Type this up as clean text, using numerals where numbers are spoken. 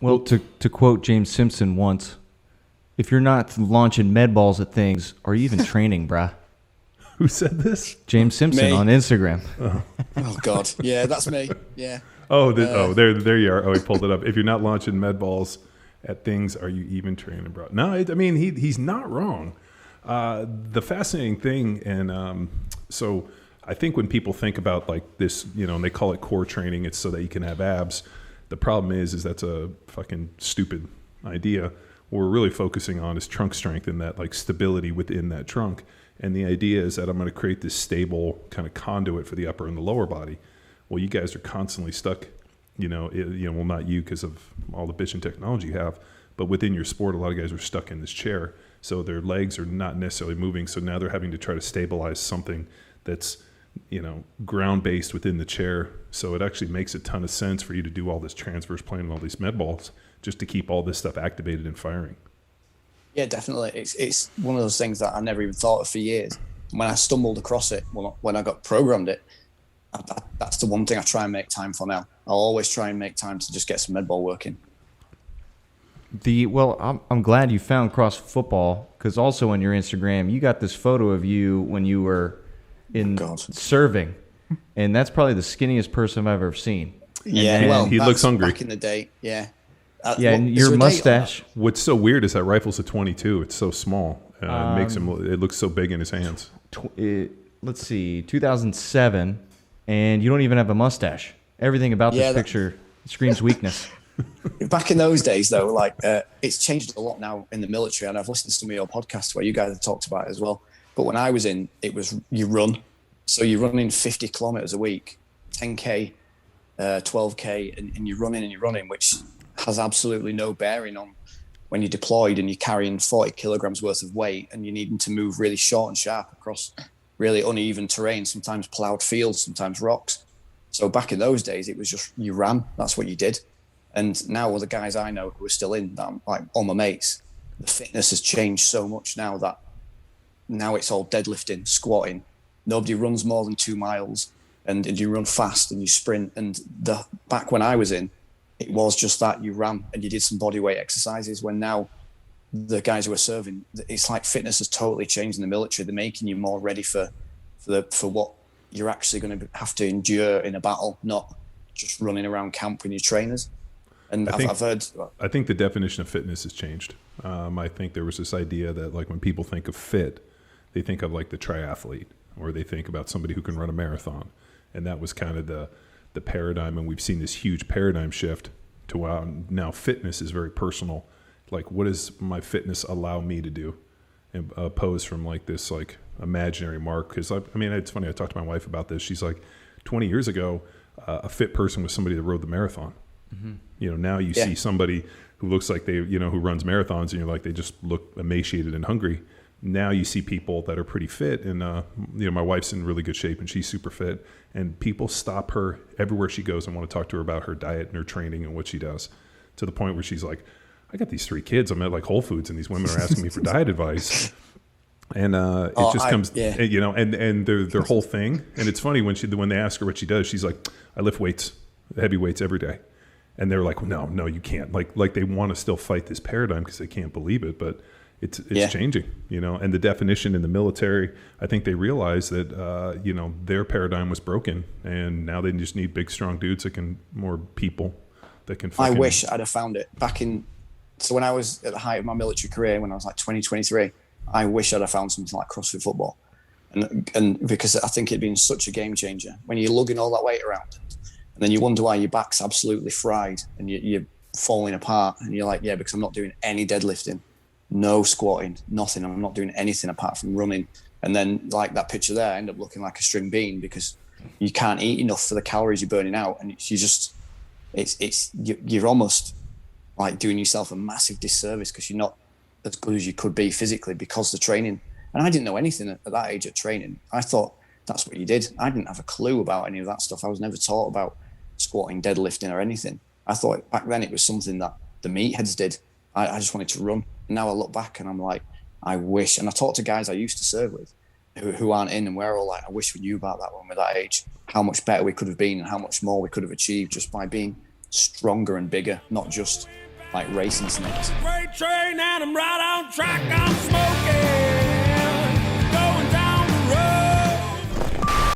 Well, to quote James Simpson once, if you're not launching med balls at things, are you even training, bruh? Who said this? James Simpson on Instagram. Oh God, yeah, that's me. Yeah. There you are. Oh, he pulled it up. If you're not launching med balls at things, are you even training, bro? No, I mean he's not wrong. The fascinating thing, and so I think when people think about like this, and they call it core training, it's so that you can have abs. The problem is that's a fucking stupid idea. What we're really focusing on is trunk strength and that like stability within that trunk. And the idea is that I'm going to create this stable kind of conduit for the upper and the lower body. Well, you guys are constantly stuck, well, not you because of all the bitchin' technology you have, but within your sport, a lot of guys are stuck in this chair. So their legs are not necessarily moving. So now they're having to try to stabilize something that's, ground-based within the chair. So it actually makes a ton of sense for you to do all this transverse plane and all these med balls just to keep all this stuff activated and firing. Yeah, definitely. It's one of those things that I never even thought of for years. When I stumbled across it, when I got programmed it, that's the one thing I try and make time for now. I'll always try and make time to just get some med ball working. I'm glad you found CrossFit football, because also on your Instagram, you got this photo of you when you were in serving, and that's probably the skinniest person I've ever seen. Yeah, he looks hungry. Back in the day, yeah. And your mustache. What's so weird is that rifle's a 22. It's so small. It makes him. It looks so big in his hands. Let's see, 2007, and you don't even have a mustache. Everything about this picture screams weakness. Back in those days, though, it's changed a lot now in the military, and I've listened to some of your podcasts where you guys have talked about it as well. But when I was in, it was you run. So you're running 50 kilometers a week, 10K, 12K, and you're running, which has absolutely no bearing on when you're deployed and you're carrying 40 kilograms worth of weight and you're needing to move really short and sharp across really uneven terrain, sometimes plowed fields, sometimes rocks. So back in those days, it was just you ran. That's what you did. And now all the guys I know who are still in that, like all my mates, the fitness has changed so much now that now it's all deadlifting, squatting. Nobody runs more than 2 miles, and you run fast and you sprint. And back when I was in, it was just that you ran and you did some body weight exercises. When now the guys who are serving, it's like fitness has totally changed in the military. They're making you more ready for what you're actually going to have to endure in a battle, not just running around camp with your trainers. And I've heard. I think the definition of fitness has changed. I think there was this idea that like when people think of fit, they think of like the triathlete, or they think about somebody who can run a marathon, and that was kind of the paradigm. And we've seen this huge paradigm shift to now fitness is very personal. Like, what does my fitness allow me to do, and opposed from like this like imaginary mark? Because I mean, it's funny. I talked to my wife about this. She's like, 20 years ago, a fit person was somebody that rode the marathon. Mm-hmm. Now you see somebody who looks like they, who runs marathons, and you're like, they just look emaciated and hungry. Now you see people that are pretty fit, and my wife's in really good shape and she's super fit, and people stop her everywhere she goes and want to talk to her about her diet and her training and what she does, to the point where she's like, I got these 3 kids. I'm at like Whole Foods and these women are asking me for diet advice. And it just comes, and their whole thing. And it's funny when they ask her what she does, she's like, I lift weights, heavy weights every day. And they're like, well, no, you can't. Like they want to still fight this paradigm because they can't believe it, but it's changing, And the definition in the military, I think they realize that, their paradigm was broken, and now they just need big, strong dudes more people that can. I wish I'd have found it so when I was at the height of my military career, when I was like 23, I wish I'd have found something like CrossFit football, and because I think it'd been such a game changer when you're lugging all that weight around. And then you wonder why your back's absolutely fried and you're falling apart. And you're like, because I'm not doing any deadlifting, no squatting, nothing. I'm not doing anything apart from running. And then like that picture there, I end up looking like a string bean because you can't eat enough for the calories you're burning out. And you're almost like doing yourself a massive disservice because you're not as good as you could be physically because the training. And I didn't know anything at that age of training. I thought that's what you did. I didn't have a clue about any of that stuff. I was never taught about squatting, deadlifting or anything. I thought back then it was something that the meatheads did. I just wanted to run. And now I look back and I'm like, I wish. And I talk to guys I used to serve with who aren't in, and we're all like, I wish we knew about that when we were that age, how much better we could have been and how much more we could have achieved just by being stronger and bigger, not just like racing snakes. Freight train and I'm right on track. I'm